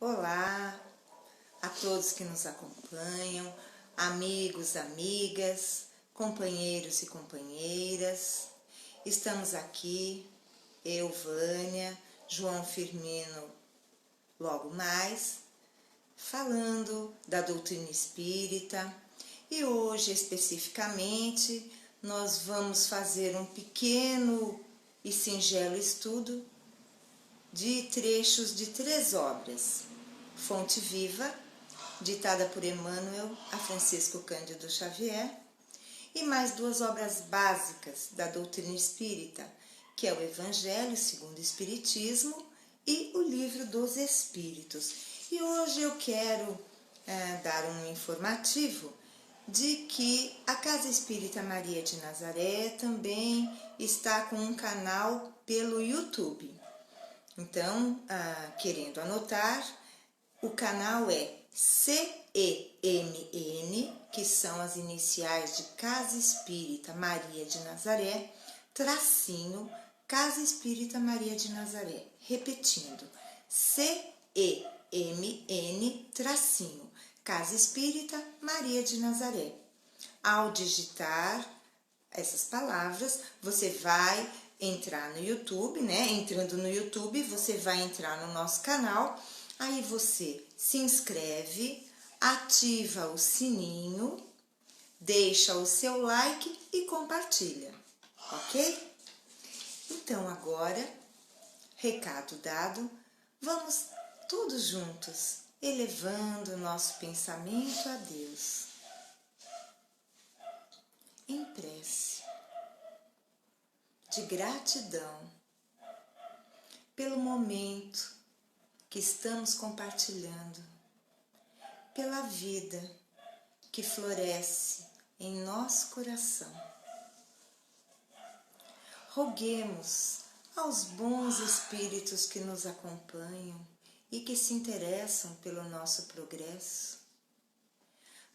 Olá a todos que nos acompanham, amigos, amigas, companheiros e companheiras. Estamos aqui, eu, Vânia, João Firmino, logo mais, falando da doutrina espírita. E hoje, especificamente, nós vamos fazer um pequeno e singelo estudo de trechos de 3 obras. Fonte Viva, ditada por Emmanuel a Francisco Cândido Xavier, e mais 2 obras básicas da doutrina espírita, que é o Evangelho segundo o Espiritismo e o Livro dos Espíritos. E hoje eu quero dar um informativo de que a Casa Espírita Maria de Nazaré também está com um canal pelo YouTube. Então, querendo anotar, o canal é CEMN, que são as iniciais de Casa Espírita Maria de Nazaré, tracinho, Casa Espírita Maria de Nazaré. Repetindo, CEMN, tracinho, Casa Espírita Maria de Nazaré. Ao digitar essas palavras, você vai entrar no YouTube, Entrando no YouTube, você vai entrar no nosso canal, aí você se inscreve, ativa o sininho, deixa o seu like e compartilha, ok? Então agora, recado dado, vamos todos juntos, elevando o nosso pensamento a Deus. Em prece, de gratidão pelo momento que estamos compartilhando, pela vida que floresce em nosso coração. Roguemos aos bons espíritos que nos acompanham e que se interessam pelo nosso progresso,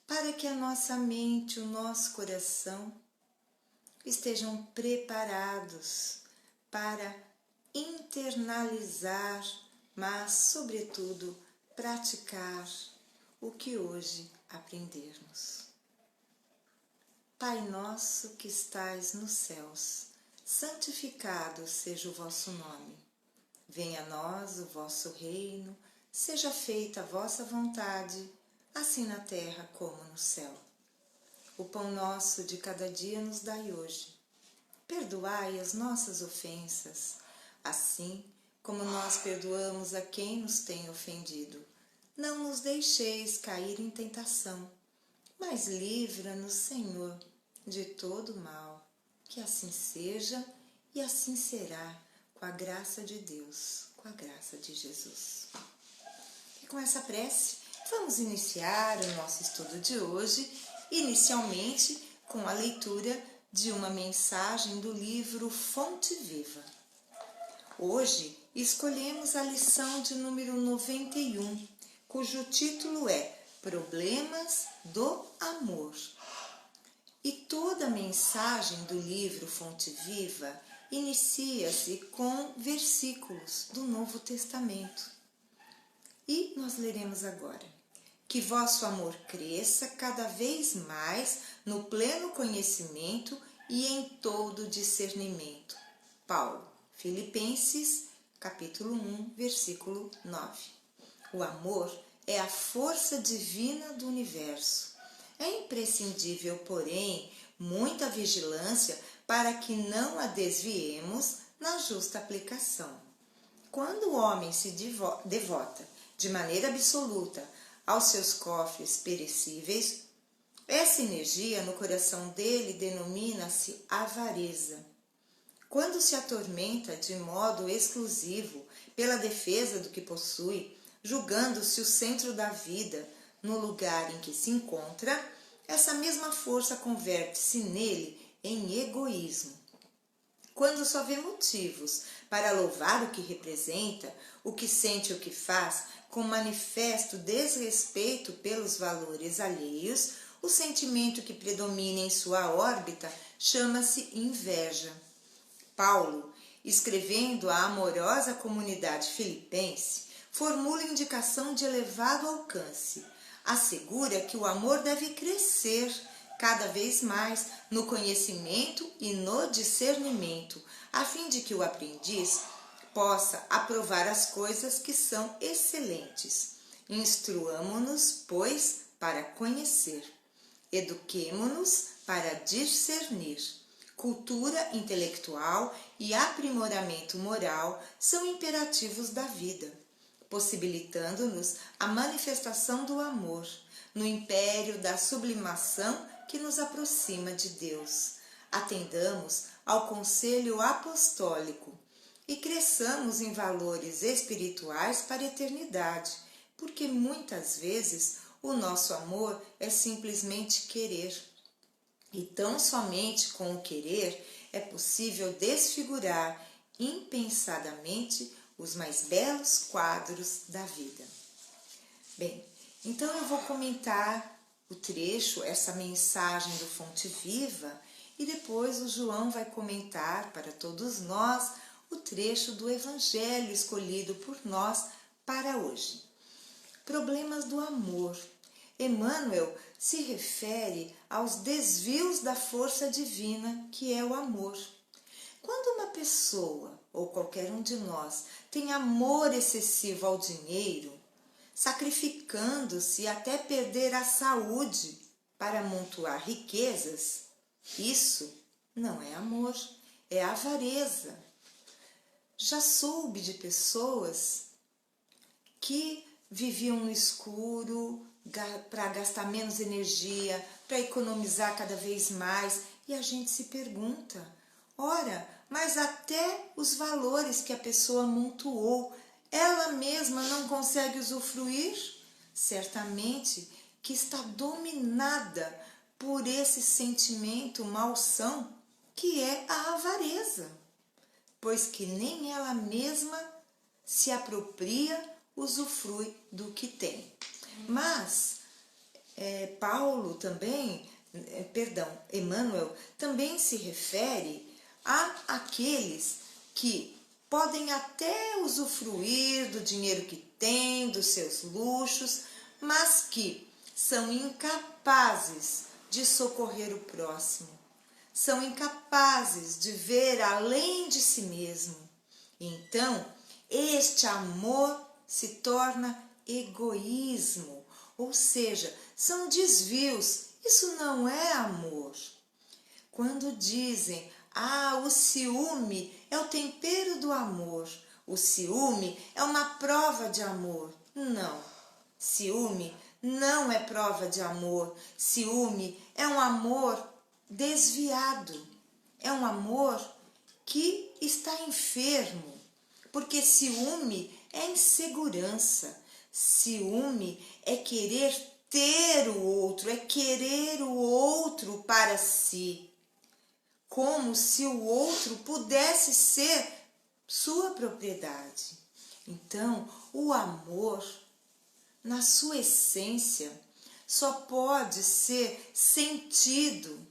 para que a nossa mente, o nosso coração estejam preparados para internalizar, mas, sobretudo, praticar o que hoje aprendermos. Pai nosso que estais nos céus, santificado seja o vosso nome. Venha a nós o vosso reino, seja feita a vossa vontade, assim na terra como no céu. O pão nosso de cada dia nos dai hoje. Perdoai as nossas ofensas, assim como nós perdoamos a quem nos tem ofendido. Não nos deixeis cair em tentação, mas livra-nos, Senhor, de todo mal. Que assim seja e assim será, com a graça de Deus, com a graça de Jesus. E com essa prece, vamos iniciar o nosso estudo de hoje, inicialmente com a leitura de uma mensagem do livro Fonte Viva. Hoje escolhemos a lição de número 91, cujo título é Problemas do Amor. E toda a mensagem do livro Fonte Viva inicia-se com versículos do Novo Testamento. E nós leremos agora. Que vosso amor cresça cada vez mais no pleno conhecimento e em todo discernimento. Paulo, Filipenses, capítulo 1, versículo 9. O amor é a força divina do universo. É imprescindível, porém, muita vigilância para que não a desviemos na justa aplicação. Quando o homem se devota de maneira absoluta aos seus cofres perecíveis, essa energia no coração dele denomina-se avareza. Quando se atormenta de modo exclusivo pela defesa do que possui, julgando-se o centro da vida no lugar em que se encontra, essa mesma força converte-se nele em egoísmo. Quando só vê motivos para louvar o que representa, o que sente e o que faz, com manifesto desrespeito pelos valores alheios, o sentimento que predomina em sua órbita chama-se inveja. Paulo, escrevendo à amorosa comunidade filipense, formula indicação de elevado alcance. Assegura que o amor deve crescer cada vez mais no conhecimento e no discernimento, a fim de que o aprendiz possa aprovar as coisas que são excelentes. Instruamo-nos, pois, para conhecer. Eduquemo-nos para discernir. Cultura intelectual e aprimoramento moral são imperativos da vida, possibilitando-nos a manifestação do amor, no império da sublimação que nos aproxima de Deus. Atendamos ao conselho apostólico e cresçamos em valores espirituais para a eternidade, porque muitas vezes o nosso amor é simplesmente querer. E tão somente com o querer é possível desfigurar impensadamente os mais belos quadros da vida. Bem, então eu vou comentar o trecho, essa mensagem do Fonte Viva, e depois o João vai comentar para todos nós o trecho do Evangelho escolhido por nós para hoje. Problemas do amor. Emmanuel se refere aos desvios da força divina, que é o amor. Quando uma pessoa, ou qualquer um de nós, tem amor excessivo ao dinheiro, sacrificando-se até perder a saúde para amontoar riquezas, isso não é amor, é avareza. Já soube de pessoas que viviam no escuro para gastar menos energia, para economizar cada vez mais, e a gente se pergunta, ora, mas até os valores que a pessoa amontoou, ela mesma não consegue usufruir? Certamente que está dominada por esse sentimento malsão que é a avareza, pois que nem ela mesma se apropria, usufrui do que tem. Mas Emmanuel também se refere a aqueles que podem até usufruir do dinheiro que têm, dos seus luxos, mas que são incapazes de socorrer o próximo, são incapazes de ver além de si mesmo. Então, este amor se torna egoísmo, ou seja, são desvios. Isso não é amor. Quando dizem, o ciúme é o tempero do amor, o ciúme é uma prova de amor. Não, ciúme não é prova de amor. Ciúme é um amor desviado, é um amor que está enfermo, porque ciúme é insegurança, ciúme é querer ter o outro, é querer o outro para si, como se o outro pudesse ser sua propriedade. Então, o amor, na sua essência, só pode ser sentido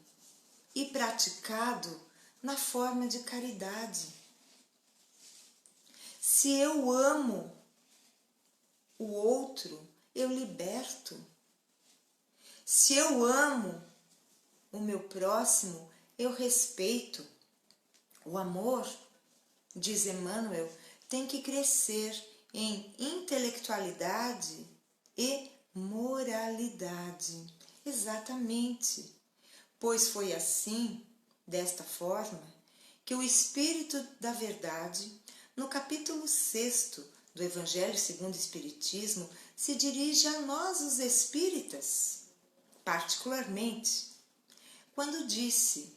e praticado na forma de caridade. Se eu amo o outro, eu liberto. Se eu amo o meu próximo, eu respeito. O amor, diz Emmanuel, tem que crescer em intelectualidade e moralidade. Exatamente. Pois foi assim, desta forma, que o Espírito da Verdade, no capítulo 6 do Evangelho segundo o Espiritismo, se dirige a nós, os espíritas, particularmente, quando disse: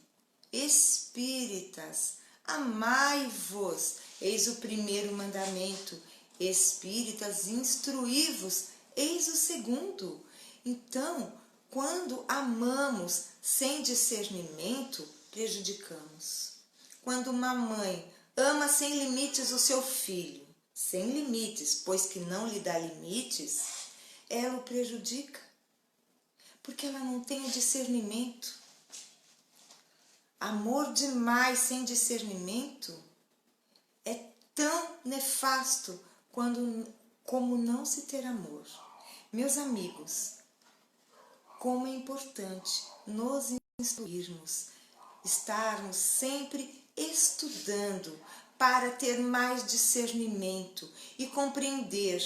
Espíritas, amai-vos, eis o primeiro mandamento. Espíritas, instruí-vos, eis o segundo. Então, quando amamos sem discernimento, prejudicamos. Quando uma mãe ama sem limites o seu filho, sem limites, pois que não lhe dá limites, ela o prejudica, porque ela não tem o discernimento. Amor demais sem discernimento é tão nefasto como não se ter amor? Meus amigos, como é importante nos instruirmos, estarmos sempre estudando para ter mais discernimento e compreender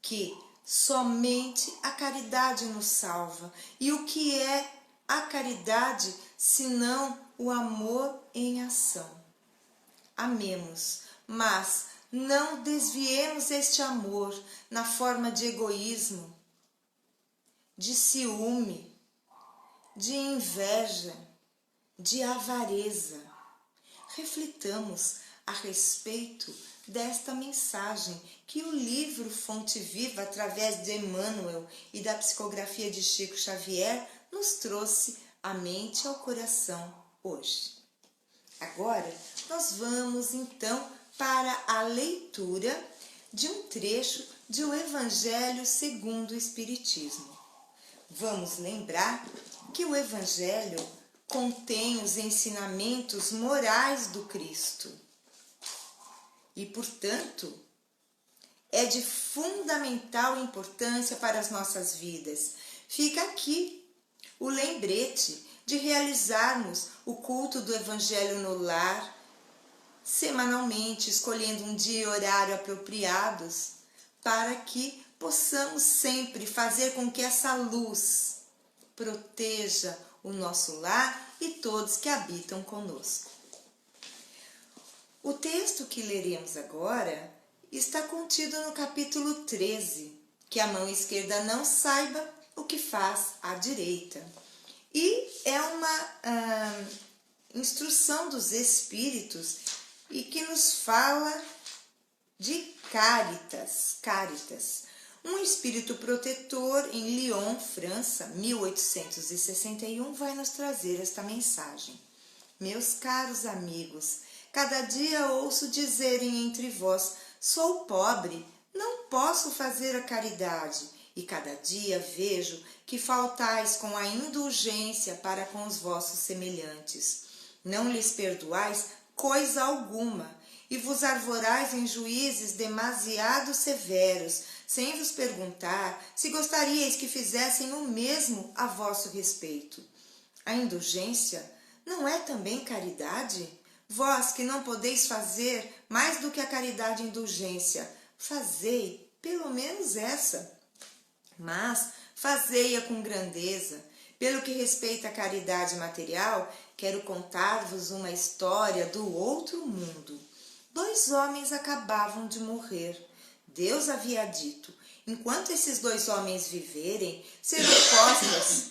que somente a caridade nos salva. E o que é a caridade senão o amor em ação? Amemos, mas não desviemos este amor na forma de egoísmo, de ciúme, de inveja, de avareza. Reflitamos a respeito desta mensagem que o livro Fonte Viva, através de Emmanuel e da psicografia de Chico Xavier, nos trouxe à mente e ao coração hoje. Agora, nós vamos então para a leitura de um trecho de O Evangelho segundo o Espiritismo. Vamos lembrar que o Evangelho contém os ensinamentos morais do Cristo e, portanto, é de fundamental importância para as nossas vidas. Fica aqui o lembrete de realizarmos o culto do Evangelho no lar, semanalmente, escolhendo um dia e horário apropriados, para que possamos sempre fazer com que essa luz proteja o nosso lar e todos que habitam conosco. O texto que leremos agora está contido no capítulo 13, que a mão esquerda não saiba o que faz a direita. E é uma instrução dos Espíritos e que nos fala de Caritas. Um espírito protetor em Lyon, França, 1861, vai nos trazer esta mensagem. Meus caros amigos, cada dia ouço dizerem entre vós, sou pobre, não posso fazer a caridade, e cada dia vejo que faltais com a indulgência para com os vossos semelhantes. Não lhes perdoais coisa alguma, e vos arvorais em juízes demasiado severos, sem vos perguntar se gostaríeis que fizessem o mesmo a vosso respeito. A indulgência não é também caridade? Vós que não podeis fazer mais do que a caridade e indulgência, fazei pelo menos essa. Mas fazei-a com grandeza. Pelo que respeita à caridade material, quero contar-vos uma história do outro mundo. 2 homens acabavam de morrer. Deus havia dito, enquanto esses 2 homens viverem, serão postas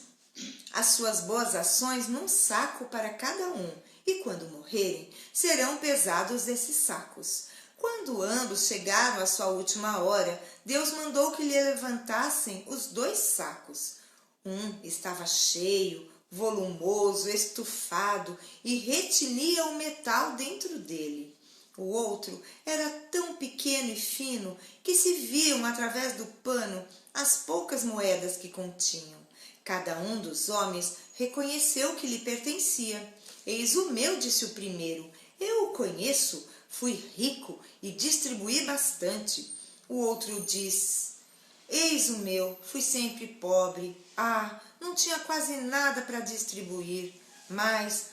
as suas boas ações num saco para cada um, e quando morrerem, serão pesados esses sacos. Quando ambos chegaram à sua última hora, Deus mandou que lhe levantassem os 2 sacos. Um estava cheio, volumoso, estufado e retilia o metal dentro dele. O outro era tão pequeno e fino que se viam através do pano as poucas moedas que continham. Cada um dos homens reconheceu que lhe pertencia. Eis o meu, disse o primeiro. Eu o conheço, fui rico e distribuí bastante. O outro diz, eis o meu, fui sempre pobre. Não tinha quase nada para distribuir. Mas,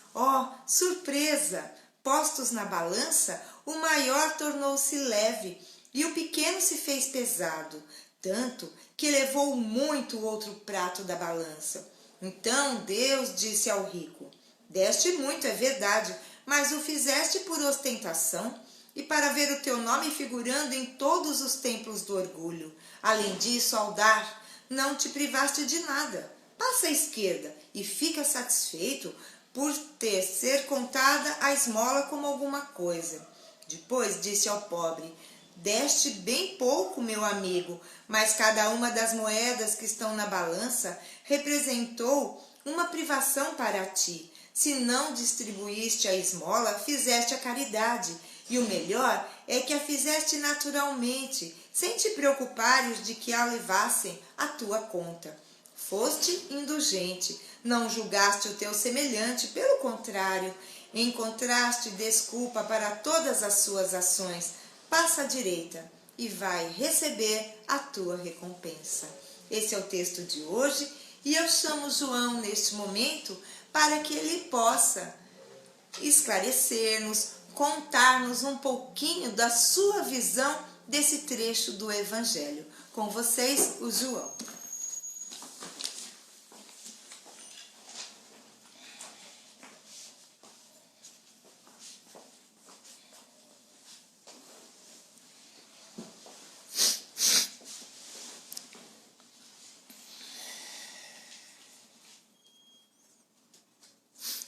surpresa! Postos na balança, o maior tornou-se leve e o pequeno se fez pesado, tanto que levou muito o outro prato da balança. Então Deus disse ao rico, deste muito, é verdade, mas o fizeste por ostentação e para ver o teu nome figurando em todos os templos do orgulho. Além disso, ao dar, não te privaste de nada. Passa à esquerda e fica satisfeito por ser contada a esmola como alguma coisa. Depois disse ao pobre, deste bem pouco, meu amigo, mas cada uma das moedas que estão na balança representou uma privação para ti. Se não distribuíste a esmola, fizeste a caridade, e o melhor é que a fizeste naturalmente, sem te preocupares de que a levassem à tua conta. Foste indulgente, não julgaste o teu semelhante, pelo contrário, encontraste desculpa para todas as suas ações. Passa à direita. e vai receber a tua recompensa. Esse é o texto de hoje e eu chamo João neste momento para que ele possa esclarecer-nos, contar-nos um pouquinho da sua visão desse trecho do Evangelho. Com vocês, o João.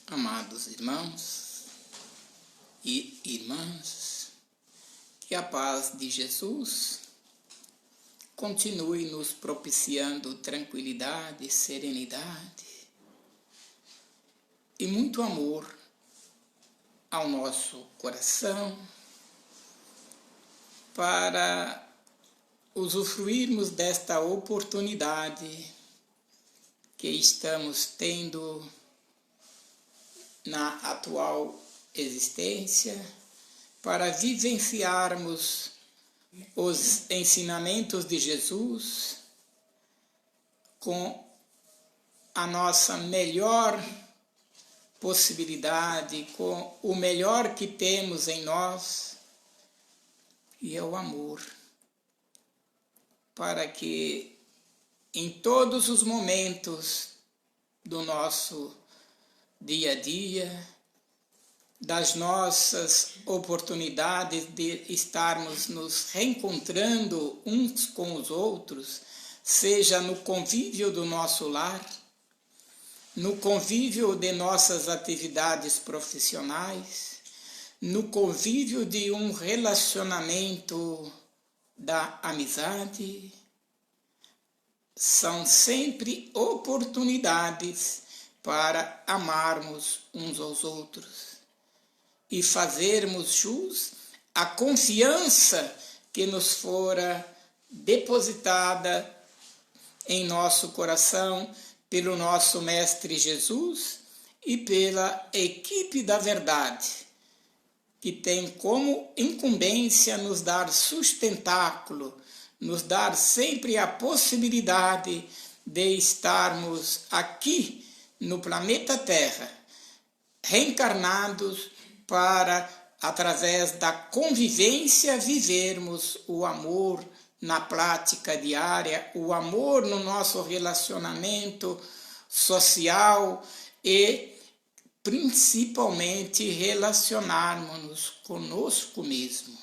Amados irmãos e irmãs, que a paz de Jesus continue nos propiciando tranquilidade, serenidade e muito amor ao nosso coração para usufruirmos desta oportunidade que estamos tendo na atual existência para vivenciarmos os ensinamentos de Jesus com a nossa melhor possibilidade, com o melhor que temos em nós, e é o amor, para que em todos os momentos do nosso dia a dia, das nossas oportunidades de estarmos nos reencontrando uns com os outros, seja no convívio do nosso lar, no convívio de nossas atividades profissionais, no convívio de um relacionamento da amizade, são sempre oportunidades para amarmos uns aos outros e fazermos jus à confiança que nos fora depositada em nosso coração pelo nosso Mestre Jesus e pela equipe da verdade, que tem como incumbência nos dar sustentáculo, nos dar sempre a possibilidade de estarmos aqui no planeta Terra, reencarnados para, através da convivência, vivermos o amor na prática diária, o amor no nosso relacionamento social e, principalmente, relacionarmos-nos conosco mesmo.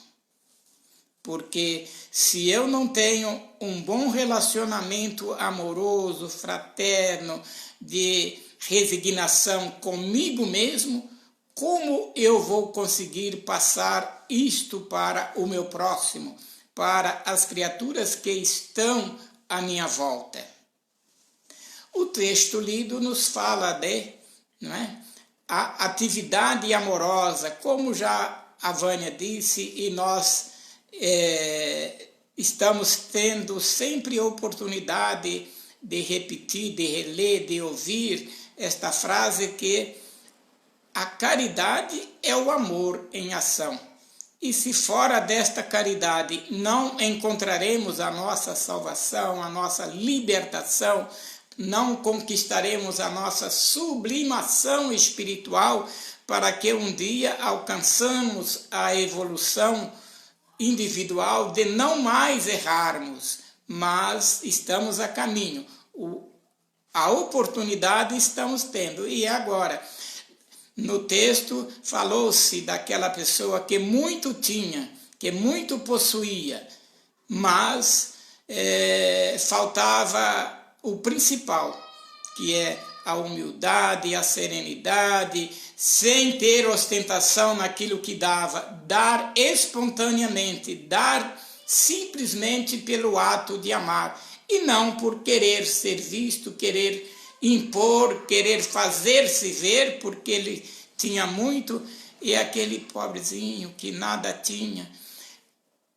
Porque se eu não tenho um bom relacionamento amoroso, fraterno, de resignação comigo mesmo, como eu vou conseguir passar isto para o meu próximo, para as criaturas que estão à minha volta? O texto lido nos fala de, a atividade amorosa, como já a Vânia disse, e nós estamos tendo sempre a oportunidade de repetir, de reler, de ouvir esta frase que a caridade é o amor em ação. E se fora desta caridade não encontraremos a nossa salvação, a nossa libertação, não conquistaremos a nossa sublimação espiritual para que um dia alcançamos a evolução individual de não mais errarmos, mas estamos a caminho. A oportunidade estamos tendo. E agora, no texto falou-se daquela pessoa que muito tinha, que muito possuía, mas faltava o principal, que é a humildade, a serenidade, sem ter ostentação naquilo que dava, dar espontaneamente, dar simplesmente pelo ato de amar, e não por querer ser visto, querer impor, querer fazer-se ver, porque ele tinha muito, e aquele pobrezinho que nada tinha,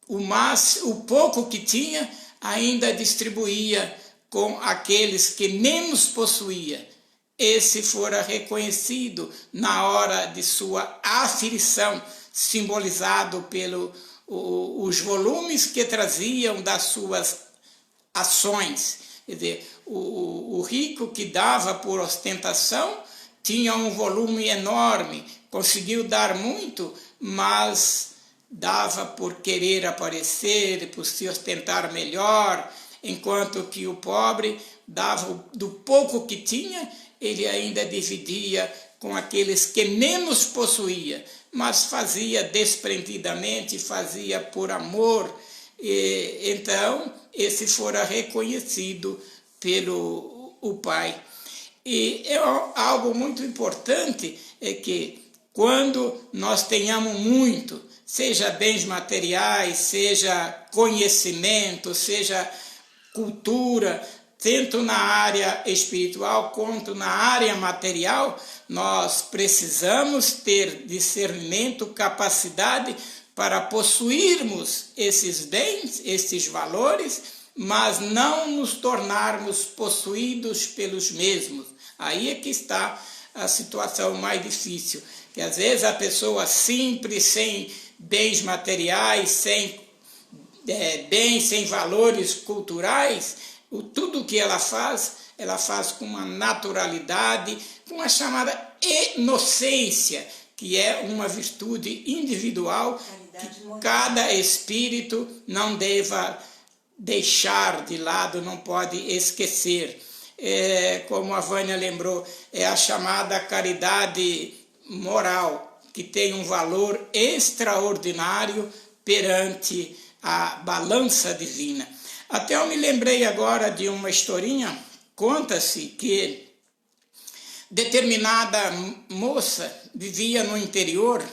o pouco que tinha, ainda distribuía com aqueles que menos possuía. Esse fora reconhecido na hora de sua aflição, simbolizado pelo os volumes que traziam das suas ações. Quer dizer, o rico que dava por ostentação tinha um volume enorme, conseguiu dar muito, mas dava por querer aparecer, por se ostentar melhor, enquanto que o pobre dava do pouco que tinha, ele ainda dividia com aqueles que menos possuía, mas fazia desprendidamente, fazia por amor. E então esse fora reconhecido pelo o pai. E algo muito importante é que quando nós tenhamos muito, seja bens materiais, seja conhecimento, seja cultura, tanto na área espiritual quanto na área material, nós precisamos ter discernimento, capacidade para possuirmos esses bens, esses valores, mas não nos tornarmos possuídos pelos mesmos. Aí é que está a situação mais difícil, que às vezes a pessoa simples, sem bens materiais, sem bens, sem valores culturais, tudo que ela faz com uma naturalidade, com a chamada inocência, que é uma virtude individual que cada espírito não deva deixar de lado, não pode esquecer. Como a Vânia lembrou, é a chamada caridade moral, que tem um valor extraordinário perante a balança divina. Até eu me lembrei agora de uma historinha. Conta-se que determinada moça vivia no interior,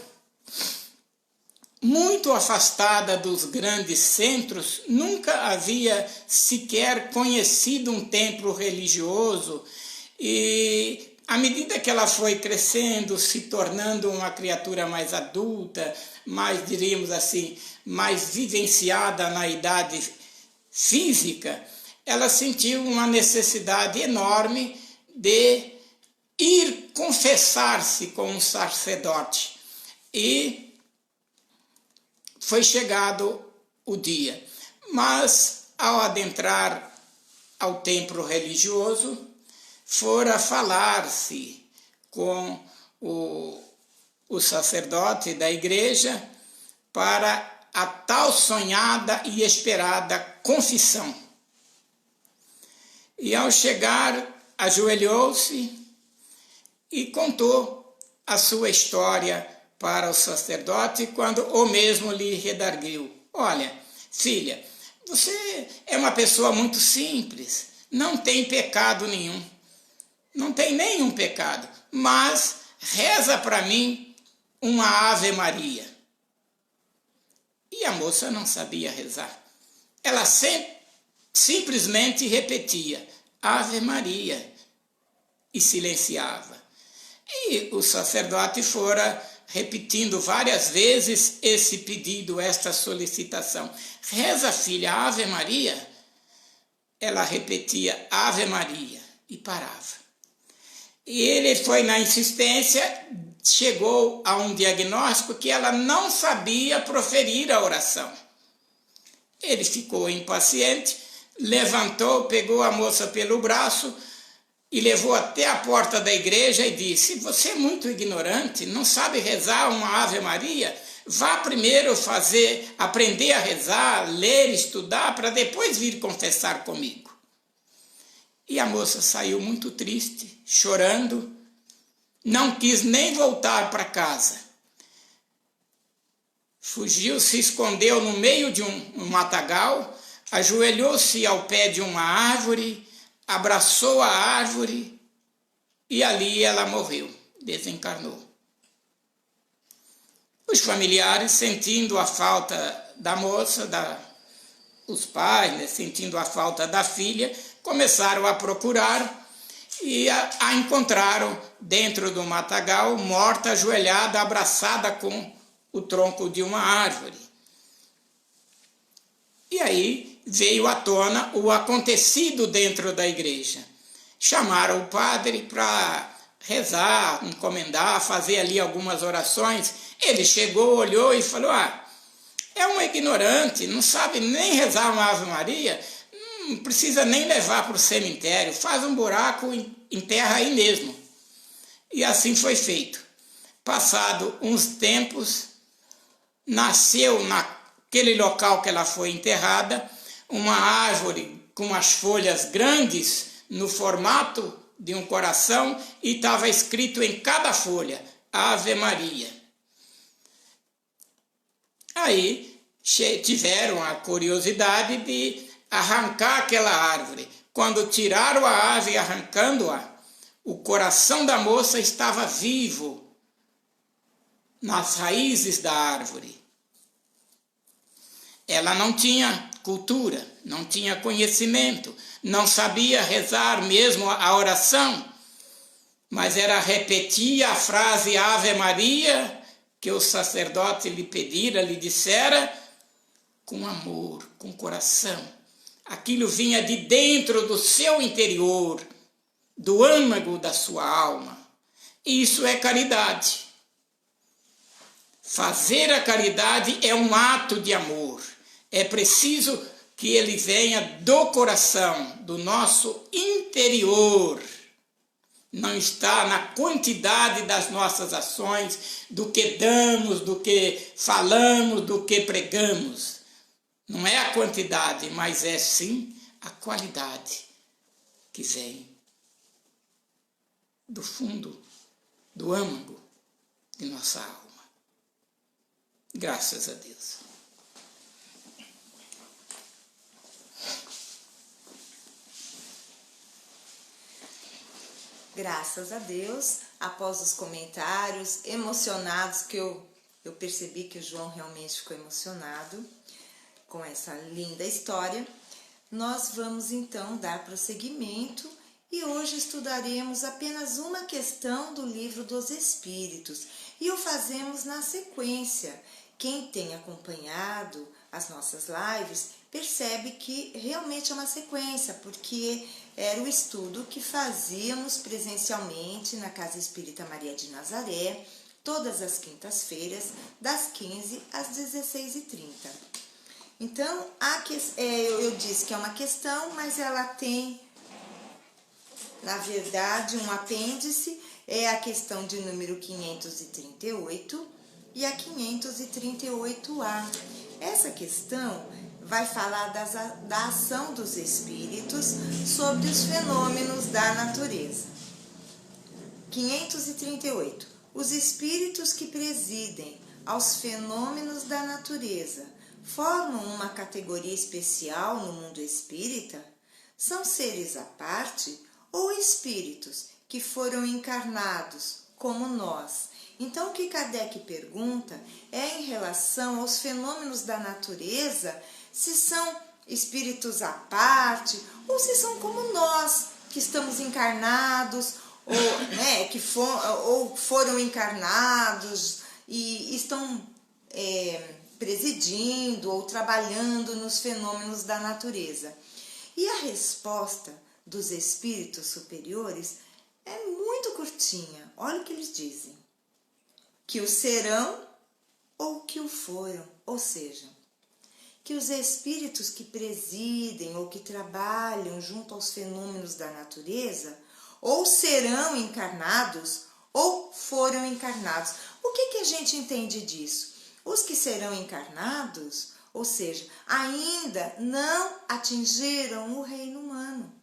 muito afastada dos grandes centros, nunca havia sequer conhecido um templo religioso, e à medida que ela foi crescendo, se tornando uma criatura mais adulta, mais, diríamos assim, mais vivenciada na idade física, ela sentiu uma necessidade enorme de ir confessar-se com um sacerdote. E foi chegado o dia. Mas, ao adentrar ao templo religioso, fora falar-se com o sacerdote da igreja para a tal sonhada e esperada confissão. E ao chegar, ajoelhou-se e contou a sua história para o sacerdote, quando o mesmo lhe redarguiu: olha, filha, você é uma pessoa muito simples, não tem pecado nenhum, não tem nenhum pecado, mas reza para mim uma Ave Maria. E a moça não sabia rezar. Ela simplesmente repetia Ave Maria e silenciava. E o sacerdote fora repetindo várias vezes esse pedido, esta solicitação. Reza, filha, Ave Maria. Ela repetia Ave Maria e parava. E ele foi na insistência, chegou a um diagnóstico que ela não sabia proferir a oração. Ele ficou impaciente, levantou, pegou a moça pelo braço e levou até a porta da igreja e disse: você é muito ignorante, não sabe rezar uma Ave Maria? Vá primeiro aprender a rezar, ler, estudar, para depois vir confessar comigo. E a moça saiu muito triste, chorando, não quis nem voltar para casa. Fugiu, se escondeu no meio de um matagal, ajoelhou-se ao pé de uma árvore, abraçou a árvore e ali ela morreu, desencarnou. Os familiares, sentindo a falta da moça, os pais, né, sentindo a falta da filha, começaram a procurar e a encontraram dentro do matagal, morta, ajoelhada, abraçada com o tronco de uma árvore. E aí veio à tona o acontecido dentro da igreja. Chamaram o padre para rezar, encomendar, fazer ali algumas orações. Ele chegou, olhou e falou: é uma ignorante, não sabe nem rezar uma Ave Maria, não precisa nem levar para o cemitério, faz um buraco e enterra aí mesmo. E assim foi feito. Passado uns tempos, nasceu naquele local que ela foi enterrada uma árvore com as folhas grandes no formato de um coração e estava escrito em cada folha, Ave Maria. Aí tiveram a curiosidade de arrancar aquela árvore. Quando tiraram a ave arrancando-a, o coração da moça estava vivo nas raízes da árvore. Ela não tinha cultura, não tinha conhecimento, não sabia rezar mesmo a oração, mas era repetir a frase Ave Maria que o sacerdote lhe pedira, lhe dissera, com amor, com coração. Aquilo vinha de dentro do seu interior, do âmago da sua alma. Isso é caridade. Fazer a caridade é um ato de amor. É preciso que ele venha do coração, do nosso interior. Não está na quantidade das nossas ações, do que damos, do que falamos, do que pregamos. Não é a quantidade, mas é sim a qualidade que vem do fundo, do âmago de nossa alma. Graças a Deus. Graças a Deus, após os comentários emocionados, que eu percebi que o João realmente ficou emocionado com essa linda história, nós vamos então dar prosseguimento e hoje estudaremos apenas uma questão do Livro dos Espíritos e o fazemos na sequência. Quem tem acompanhado as nossas lives percebe que realmente é uma sequência, porque era o estudo que fazíamos presencialmente na Casa Espírita Maria de Nazaré, todas as quintas-feiras, das 15 às 16h30. Então, eu disse que é uma questão, mas ela tem, na verdade, um apêndice, é a questão de número 538 e a 538A. Essa questão vai falar da ação dos espíritos sobre os fenômenos da natureza. 538. Os espíritos que presidem aos fenômenos da natureza formam uma categoria especial no mundo espírita? São seres à parte ou espíritos que foram encarnados como nós? Então, o que Kardec pergunta é em relação aos fenômenos da natureza, se são espíritos à parte ou se são como nós, que estamos encarnados ou foram encarnados e estão presidindo ou trabalhando nos fenômenos da natureza. E a resposta dos espíritos superiores é muito curtinha. Olha o que eles dizem. Que o serão ou que o foram, ou seja, que os espíritos que presidem ou que trabalham junto aos fenômenos da natureza ou serão encarnados ou foram encarnados. O que a gente entende disso? Os que serão encarnados, ou seja, ainda não atingiram o reino humano.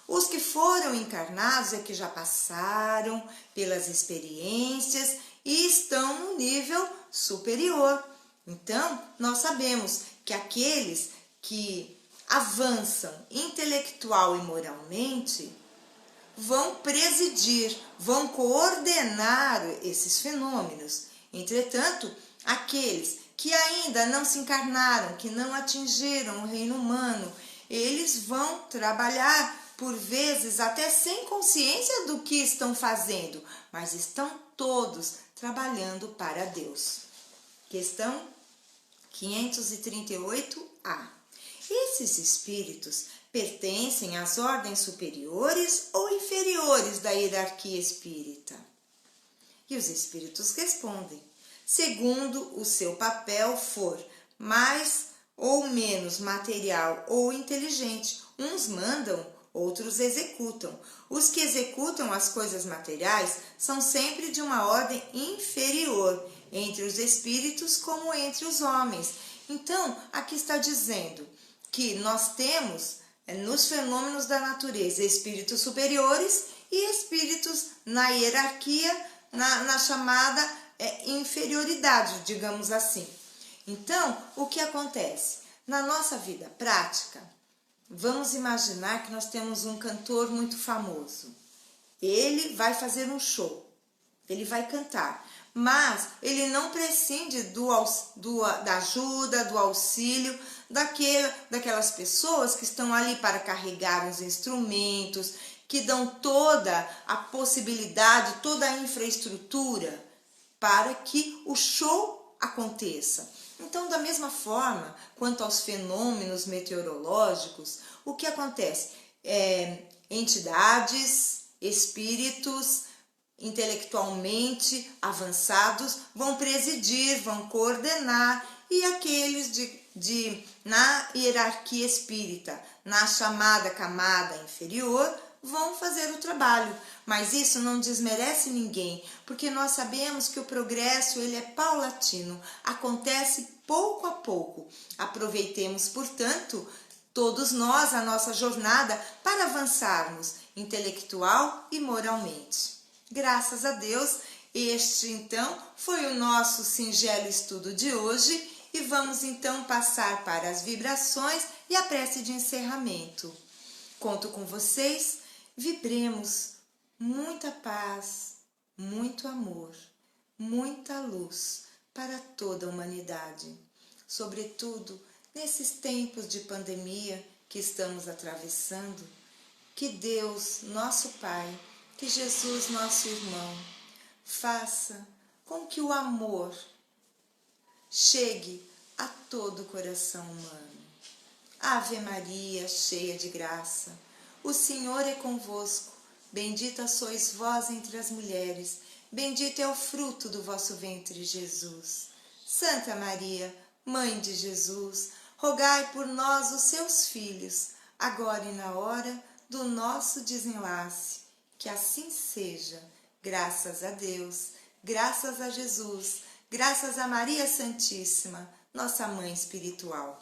Os que foram encarnados é que já passaram pelas experiências e estão no nível superior. Então, nós sabemos que aqueles que avançam intelectual e moralmente vão presidir, vão coordenar esses fenômenos. Entretanto, aqueles que ainda não se encarnaram, que não atingiram o reino humano, eles vão trabalhar, por vezes até sem consciência do que estão fazendo, mas estão todos trabalhando para Deus. Questão 538A. Esses espíritos pertencem às ordens superiores ou inferiores da hierarquia espírita? E os espíritos respondem: segundo o seu papel for mais ou menos material ou inteligente. Uns mandam, outros executam. Os que executam as coisas materiais são sempre de uma ordem inferior, entre os espíritos como entre os homens. Então, aqui está dizendo que nós temos nos fenômenos da natureza espíritos superiores e espíritos na hierarquia, na chamada inferioridade, digamos assim. Então, o que acontece? Na nossa vida prática, vamos imaginar que nós temos um cantor muito famoso. Ele vai fazer um show, ele vai cantar, mas ele não prescinde da ajuda, do auxílio daquelas pessoas que estão ali para carregar os instrumentos, que dão toda a possibilidade, toda a infraestrutura para que o show aconteça. Então, da mesma forma, quanto aos fenômenos meteorológicos, o que acontece? Entidades, espíritos intelectualmente avançados vão presidir, vão coordenar, e aqueles na hierarquia espírita, na chamada camada inferior, vão fazer o trabalho. Mas isso não desmerece ninguém, porque nós sabemos que o progresso ele é paulatino, acontece pouco a pouco. Aproveitemos, portanto, todos nós a nossa jornada para avançarmos intelectual e moralmente. Graças a Deus, este então foi o nosso singelo estudo de hoje e vamos então passar para as vibrações e a prece de encerramento. Conto com vocês, vibremos muita paz, muito amor, muita luz para toda a humanidade, sobretudo nesses tempos de pandemia que estamos atravessando. Que Deus, nosso Pai, que Jesus, nosso irmão, faça com que o amor chegue a todo o coração humano. Ave Maria, cheia de graça, o Senhor é convosco. Bendita sois vós entre as mulheres, bendito é o fruto do vosso ventre, Jesus. Santa Maria, Mãe de Jesus, rogai por nós, os seus filhos, agora e na hora do nosso desenlace. Que assim seja, graças a Deus, graças a Jesus, graças a Maria Santíssima, nossa Mãe espiritual.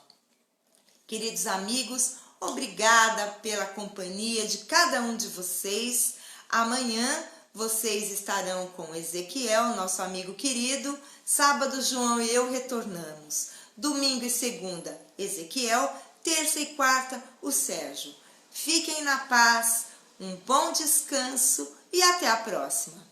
Queridos amigos, obrigada pela companhia de cada um de vocês. Amanhã vocês estarão com Ezequiel, nosso amigo querido. Sábado, João e eu retornamos. Domingo e segunda, Ezequiel. Terça e quarta, o Sérgio. Fiquem na paz, um bom descanso e até a próxima.